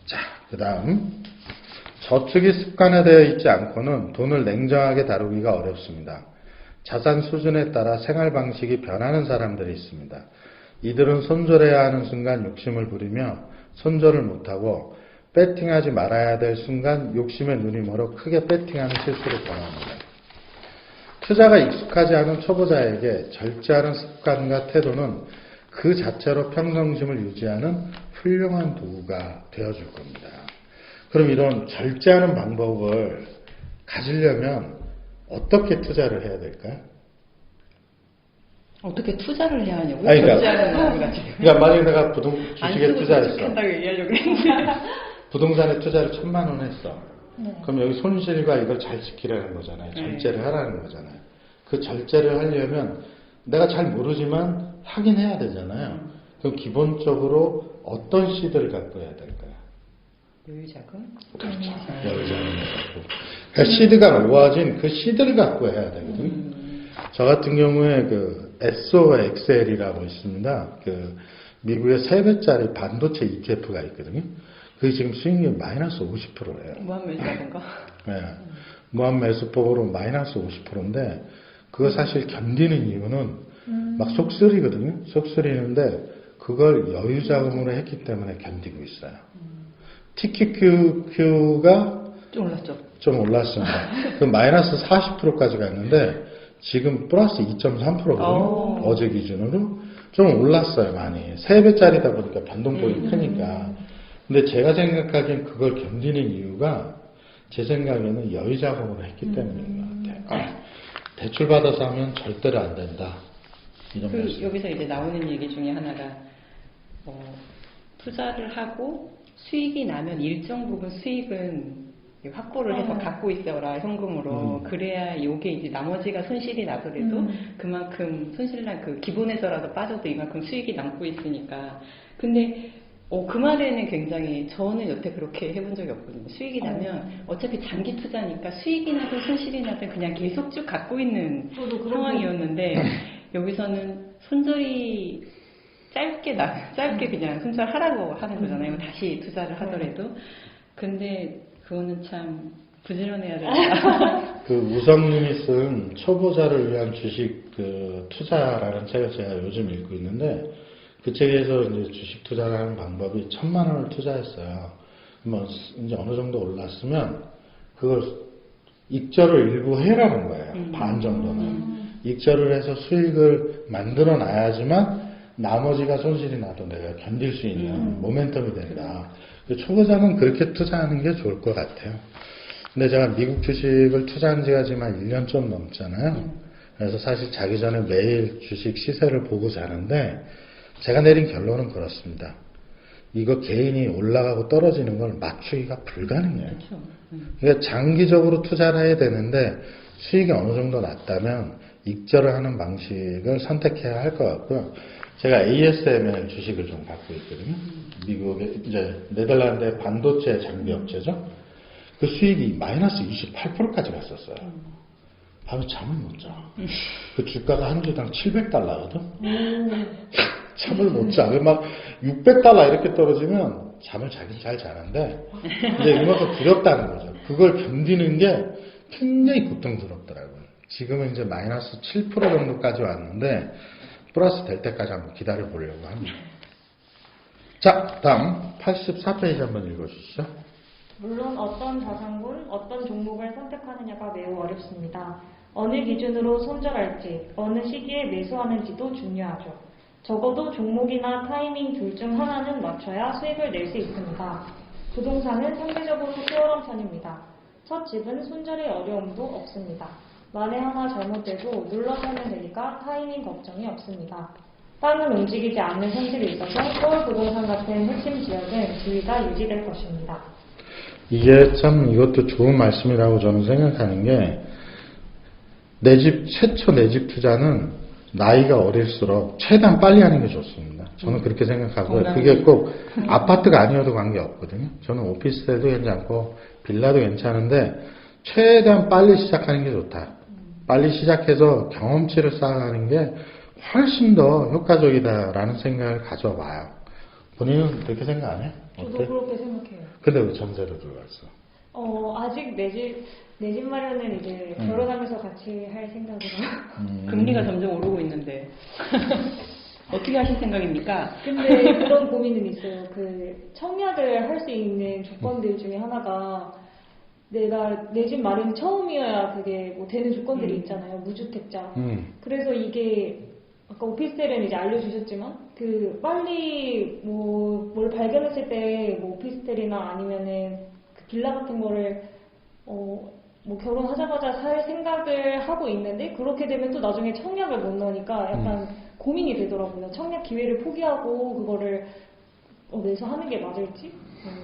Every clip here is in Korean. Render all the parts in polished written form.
자, 그 다음 저축이 습관화되어 있지 않고는 돈을 냉정하게 다루기가 어렵습니다. 자산 수준에 따라 생활 방식이 변하는 사람들이 있습니다. 이들은 손절해야 하는 순간 욕심을 부리며 손절을 못하고 배팅하지 말아야 될 순간 욕심에 눈이 멀어 크게 배팅하는 실수를 범합니다. 투자가 익숙하지 않은 초보자에게 절제하는 습관과 태도는 그 자체로 평정심을 유지하는 훌륭한 도구가 되어줄 겁니다. 그럼 이런 절제하는 방법을 가지려면 어떻게 투자를 해야 될까요? 어떻게 투자를 해야 하냐고요? 아니, 절제하는 방법을 그러니까 만약에 내가 주식에 투자했어. 한다고 얘기하려고 했는데. 부동산에 투자를 1,000만 원 했어. 네. 그럼 여기 손실과 이걸 잘 지키라는 거잖아요. 절제를 하라는 거잖아요. 그 절제를 하려면 내가 잘 모르지만 하긴 해야 되잖아요. 그럼 기본적으로 어떤 시드를 갖고 해야 될까요? 여유자금? 그렇죠. 여유자금을 갖고. 그러니까 시드가 모아진 그 시드를 갖고 해야 되거든요. 저 같은 경우에 그 SOXL이라고 있습니다. 그 미국의 3배짜리 반도체 ETF가 있거든요. 그게 지금 수익률이 마이너스 50%예요. 무한매수하던가? 네. 무한매수법으로 마이너스 50%인데 그거 사실 견디는 이유는 막 속쓰리거든요. 속쓰리는데 그걸 여유자금으로 했기 때문에 견디고 있어요. TQQ가 좀 올랐죠. 좀 올랐습니다. 그 마이너스 40%까지 갔는데 지금 플러스 2.3%거든요. 어제 기준으로 좀 올랐어요, 많이. 3배짜리다 보니까 변동폭이 크니까. 근데 제가 생각하기엔 그걸 견디는 이유가 제 생각에는 여유자금으로 했기 때문인 것 같아요. 대출 받아서 하면 절대로 안 된다. 이런 말씀. 여기서 이제 나오는 얘기 중에 하나가 투자를 하고 수익이 나면 일정 부분 수익은 확보를 해서 갖고 있어라, 현금으로. 그래야 요게 이제 나머지가 손실이 나더라도 그만큼 손실난 그 기본에서라도 빠져도 이만큼 수익이 남고 있으니까. 근데 그 말에는 굉장히 저는 여태 그렇게 해본 적이 없거든요. 수익이 나면 어차피 장기 투자니까 수익이 나든 손실이 나든 그냥 계속 쭉 갖고 있는 상황이었는데 여기서는 손절이 짧게 그냥 손절하라고 하는 거잖아요. 다시 투자를 하더라도. 근데 그거는 참 부지런해야 된다. 그 우성님이 쓴 초보자를 위한 주식 그 투자라는 책을 제가 요즘 읽고 있는데 그 책에서 이제 주식 투자를 하는 방법이 1,000만 원을 투자했어요. 뭐 이제 어느 정도 올랐으면 그걸 익절을 일부 해라는 거예요. 반 정도는. 익절을 해서 수익을 만들어 놔야지만 나머지가 손실이 나도 내가 견딜 수 있는 모멘텀이 된다. 초보자는 그렇게 투자하는 게 좋을 것 같아요. 근데 제가 미국 주식을 투자한 지가 지금 한 1년 좀 넘잖아요. 그래서 사실 자기 전에 매일 주식 시세를 보고 자는데 제가 내린 결론은 그렇습니다. 이거 개인이 올라가고 떨어지는 걸 맞추기가 불가능해요. 그렇죠. 그러니까 장기적으로 투자를 해야 되는데 수익이 어느 정도 났다면 익절을 하는 방식을 선택해야 할 것 같고요. 제가 ASML 주식을 좀 갖고 있거든요. 미국의 이제 네덜란드의 반도체 장비 업체죠. 그 수익이 마이너스 28%까지 갔었어요. 밤에 잠을 못 자. 그 주가가 한 주당 700달러거든. 잠을 못 자. 막 600달러 이렇게 떨어지면 잠을 자긴 잘 자는데 이제 이만큼 두렵다는 거죠. 그걸 견디는 게 굉장히 고통스럽더라고요. 지금은 이제 마이너스 7% 정도까지 왔는데 플러스 될 때까지 한번 기다려 보려고 합니다. 자, 다음 84페이지 한번 읽어주시죠. 물론 어떤 자산군, 어떤 종목을 선택하느냐가 매우 어렵습니다. 어느 기준으로 손절할지, 어느 시기에 매수하는지도 중요하죠. 적어도 종목이나 타이밍 둘 중 하나는 맞춰야 수익을 낼 수 있습니다. 부동산은 상대적으로 수월한 편입니다. 첫 집은 손절의 어려움도 없습니다. 만에 하나 잘못돼도 눌러서는 되니까 타이밍 걱정이 없습니다. 땅은 움직이지 않는 성질이 있어서 서울 부동산 같은 핵심 지역은 지위가 유지될 것입니다. 이게 참 이것도 좋은 말씀이라고 저는 생각하는 게 최초 내 집 투자는 나이가 어릴수록 최대한 빨리 하는 게 좋습니다. 저는 그렇게 생각하고요. 그게 꼭 아파트가 아니어도 관계없거든요. 저는 오피스텔도 괜찮고 빌라도 괜찮은데 최대한 빨리 시작하는 게 좋다. 빨리 시작해서 경험치를 쌓아가는 게 훨씬 더 효과적이다라는 생각을 가져봐요. 본인은 그렇게 생각 안 해요? 저도 어때? 그렇게 생각해요. 근데 왜 전세로 들어갔어? 아직 내 집 마련은 이제 결혼하면서 같이 할 생각으로. 금리가 점점 오르고 있는데 어떻게 하실 생각입니까? 근데 그런 고민은 있어요. 그 청약을 할 수 있는 조건들 중에 하나가 내가 내 집 마련이 처음이어야 그게 뭐 되는 조건들이 있잖아요. 무주택자. 그래서 이게 아까 오피스텔은 이제 알려주셨지만 그 빨리 뭘 발견했을 때 뭐 오피스텔이나 아니면은 그 빌라 같은 거를 뭐 결혼하자마자 살 생각을 하고 있는데 그렇게 되면 또 나중에 청약을 못 넣으니까 약간 고민이 되더라고요. 청약 기회를 포기하고 그거를 내서 하는 게 맞을지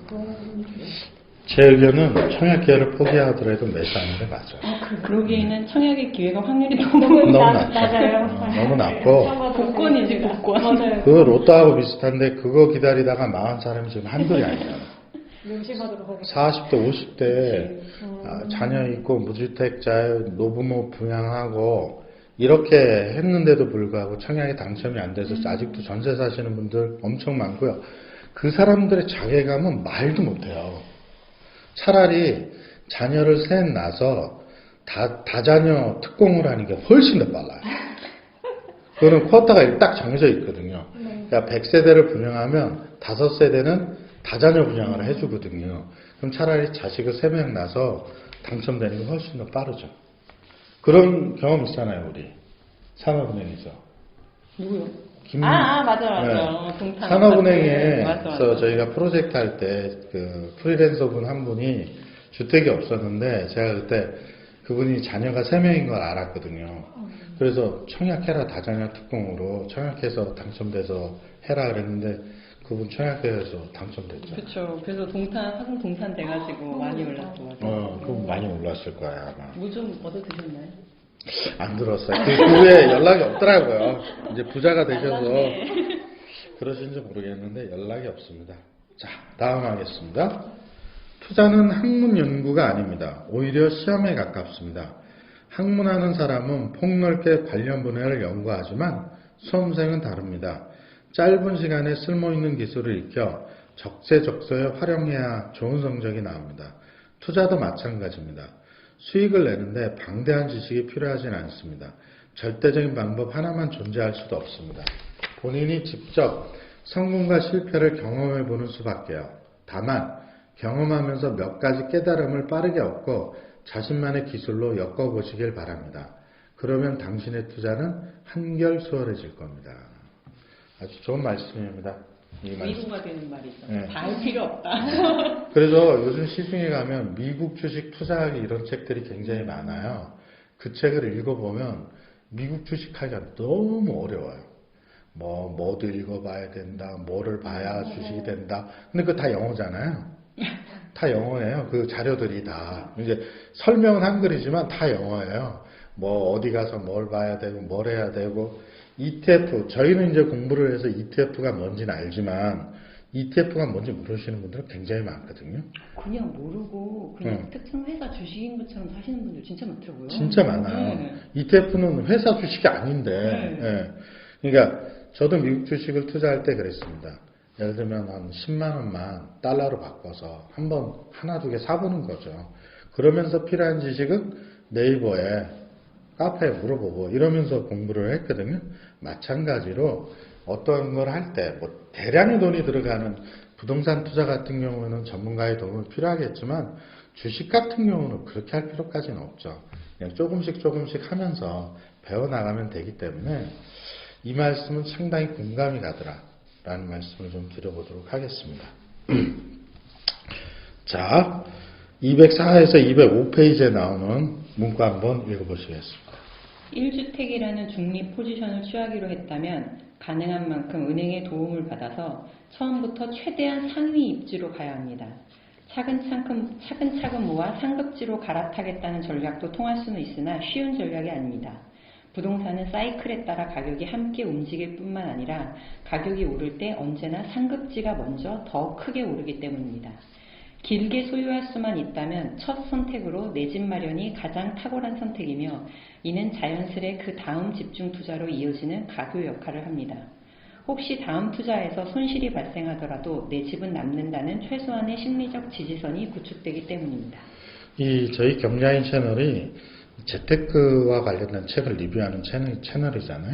그런 부분이 좀 있어요. 제 의견은 청약 기회를 포기하더라도 매수하는 게 맞아. 그러기에는 청약의 기회가 확률이 너무 너무 낮죠. 맞아요. 너무 낮고 복권이지, 복권. 맞아요. 그거 로또하고 비슷한데 그거 기다리다가 망한 사람이 지금 한둘이 아니잖아. 명심하도록 하겠습니다. 40대, 50대 자녀 있고 무주택자에 노부모 부양하고 이렇게 했는데도 불구하고 청약에 당첨이 안 돼서 아직도 전세 사시는 분들 엄청 많고요. 그 사람들의 자괴감은 말도 못해요. 차라리 자녀를 셋 낳아서 다자녀 특공을 하는 게 훨씬 더 빨라요. 그거는 쿼터가 딱 정해져 있거든요. 그러니까 100세대를 분양하면 5세대는 다자녀 분양을 해주거든요. 그럼 차라리 자식을 3명 낳아서 당첨되는 게 훨씬 더 빠르죠. 그런 경험 있잖아요, 우리. 산업은행에서. 누구요? 네. 맞아. 동탄. 산업은행에서 맞아. 저희가 프로젝트 할 때 그 프리랜서 분 한 분이 주택이 없었는데 제가 그때 그분이 자녀가 3명인 걸 알았거든요. 그래서 청약해라 다자녀 특공으로 청약해서 당첨돼서 해라 그랬는데 그분 청약해서 당첨됐죠. 그렇죠. 그래서 화성 동탄 돼가지고 많이 올랐어. 그럼 많이 올랐을 거야 아마. 뭐 좀 얻어 드셨나요? 안 들었어요. 그 후에 연락이 없더라고요. 이제 부자가 되셔서 그러신지 모르겠는데 연락이 없습니다. 자, 다음 하겠습니다. 투자는 학문 연구가 아닙니다. 오히려 시험에 가깝습니다. 학문하는 사람은 폭넓게 관련 분야를 연구하지만 수험생은 다릅니다. 짧은 시간에 쓸모있는 기술을 익혀 적재적소에 활용해야 좋은 성적이 나옵니다. 투자도 마찬가지입니다. 수익을 내는데 방대한 지식이 필요하진 않습니다. 절대적인 방법 하나만 존재할 수도 없습니다. 본인이 직접 성공과 실패를 경험해 보는 수밖에요. 다만 경험하면서 몇 가지 깨달음을 빠르게 얻고 자신만의 기술로 엮어보시길 바랍니다. 그러면 당신의 투자는 한결 수월해질 겁니다. 아주 좋은 말씀입니다. 이 말씀. 미국화 되는 말이죠. 네. 다 할 필요 없다. 그래서 요즘 시중에 가면 미국 주식 투자하기 이런 책들이 굉장히 많아요. 그 책을 읽어보면 미국 주식하기가 너무 어려워요. 뭐도 읽어봐야 된다, 뭐를 봐야 주식이 된다. 근데 그거 다 영어잖아요. 다 영어예요. 그 자료들이 다. 이제 설명은 한글이지만 다 영어예요. 뭐 어디 가서 뭘 봐야 되고 뭘 해야 되고 ETF, 저희는 이제 공부를 해서 ETF가 뭔지는 알지만 ETF가 뭔지 모르시는 분들은 굉장히 많거든요. 그냥 모르고 그냥 특정 회사 주식인 것처럼 사시는 분들 진짜 많더라고요. 진짜 많아요. 네. ETF는 회사 주식이 아닌데. 네. 그러니까 저도 미국 주식을 투자할 때 그랬습니다. 예를 들면 한 10만 원만 달러로 바꿔서 한번 하나 두 개 사보는 거죠. 그러면서 필요한 지식은 네이버에 카페에 물어보고 이러면서 공부를 했거든요. 마찬가지로 어떤 걸 할 때 뭐 대량의 돈이 들어가는 부동산 투자 같은 경우는 전문가의 도움이 필요하겠지만 주식 같은 경우는 그렇게 할 필요까지는 없죠. 그냥 조금씩 하면서 배워나가면 되기 때문에 이 말씀은 상당히 공감이 가더라라는 말씀을 좀 드려보도록 하겠습니다. 자, 204에서 205페이지에 나오는 문구 한번 읽어보시겠습니다. 1주택이라는 중립 포지션을 취하기로 했다면 가능한 만큼 은행의 도움을 받아서 처음부터 최대한 상위 입지로 가야 합니다. 차근차근 모아 상급지로 갈아타겠다는 전략도 통할 수는 있으나 쉬운 전략이 아닙니다. 부동산은 사이클에 따라 가격이 함께 움직일 뿐만 아니라 가격이 오를 때 언제나 상급지가 먼저 더 크게 오르기 때문입니다. 길게 소유할 수만 있다면 첫 선택으로 내 집 마련이 가장 탁월한 선택이며 이는 자연스레 그 다음 집중 투자로 이어지는 가교 역할을 합니다. 혹시 다음 투자에서 손실이 발생하더라도 내 집은 남는다는 최소한의 심리적 지지선이 구축되기 때문입니다. 저희 경자인 채널이 재테크와 관련된 책을 리뷰하는 채널이잖아요.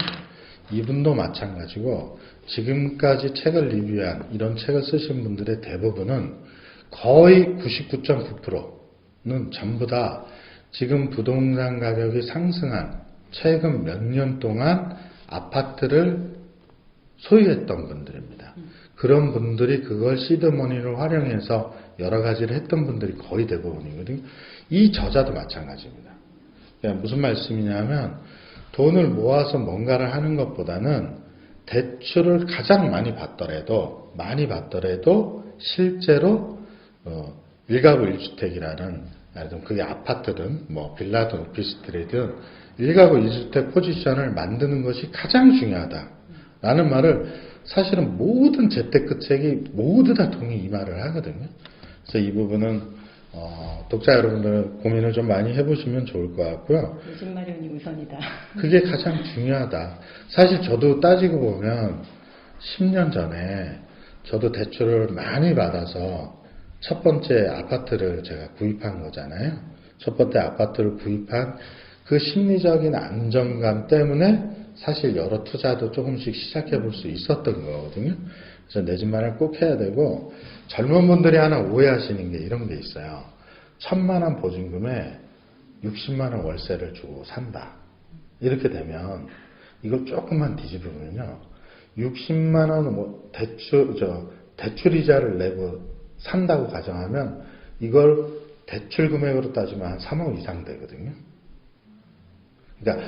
이분도 마찬가지고 지금까지 책을 리뷰한 이런 책을 쓰신 분들의 대부분은 거의 99.9%는 전부 다 지금 부동산 가격이 상승한 최근 몇 년 동안 아파트를 소유했던 분들입니다. 그런 분들이 그걸 시드머니를 활용해서 여러 가지를 했던 분들이 거의 대부분이거든요. 이 저자도 마찬가지입니다. 그러니까 무슨 말씀이냐면 돈을 모아서 뭔가를 하는 것보다는 대출을 가장 많이 받더라도 실제로 일가구 1주택이라는 그게 아파트든 뭐 빌라든 오피스텔이든 일가구 1주택 포지션을 만드는 것이 가장 중요하다라는 말을 사실은 모든 재테크 책이 모두 다 동의 이 말을 하거든요. 그래서 이 부분은 독자 여러분들 고민을 좀 많이 해보시면 좋을 것 같고요. 요즘 마련이 우선이다. 그게 가장 중요하다. 사실 저도 따지고 보면 10년 전에 저도 대출을 많이 받아서 첫 번째 아파트를 제가 구입한 거잖아요. 첫 번째 아파트를 구입한 그 심리적인 안정감 때문에 사실 여러 투자도 조금씩 시작해 볼 수 있었던 거거든요. 그래서 내 집 마련 꼭 해야 되고, 젊은 분들이 하나 오해하시는 게 이런 게 있어요. 1,000만 원 보증금에 60만 원 월세를 주고 산다. 이렇게 되면 이걸 조금만 뒤집으면요. 60만 원 대출 이자를 내고 산다고 가정하면 이걸 대출 금액으로 따지면 한 3억 이상 되거든요. 그러니까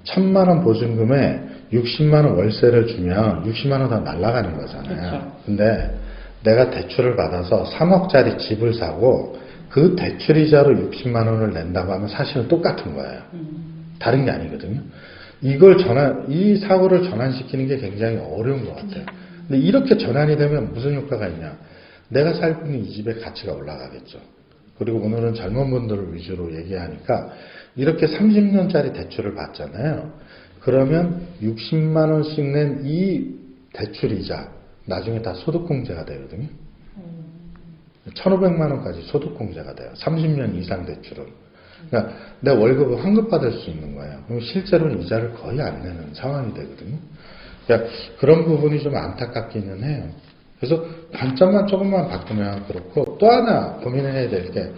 1,000만 원 보증금에 60만 원 월세를 주면 60만 원 다 날아가는 거잖아요. 그렇죠. 근데 내가 대출을 받아서 3억짜리 집을 사고 그 대출 이자로 60만 원을 낸다고 하면 사실은 똑같은 거예요. 다른 게 아니거든요. 이 사고를 전환시키는 게 굉장히 어려운 것 같아요. 근데 이렇게 전환이 되면 무슨 효과가 있냐? 내가 살고 있는 이 집의 가치가 올라가겠죠. 그리고 오늘은 젊은 분들을 위주로 얘기하니까 이렇게 30년짜리 대출을 받잖아요. 그러면 60만 원씩 낸 이 대출이자 나중에 다 소득공제가 되거든요. 1,500만 원까지 소득공제가 돼요. 30년 이상 대출은. 그러니까 내 월급을 환급받을 수 있는 거예요. 그럼 실제로는 이자를 거의 안 내는 상황이 되거든요. 그러니까 그런 부분이 좀 안타깝기는 해요. 그래서 관점만 조금만 바꾸면 그렇고, 또 하나 고민해야 될 게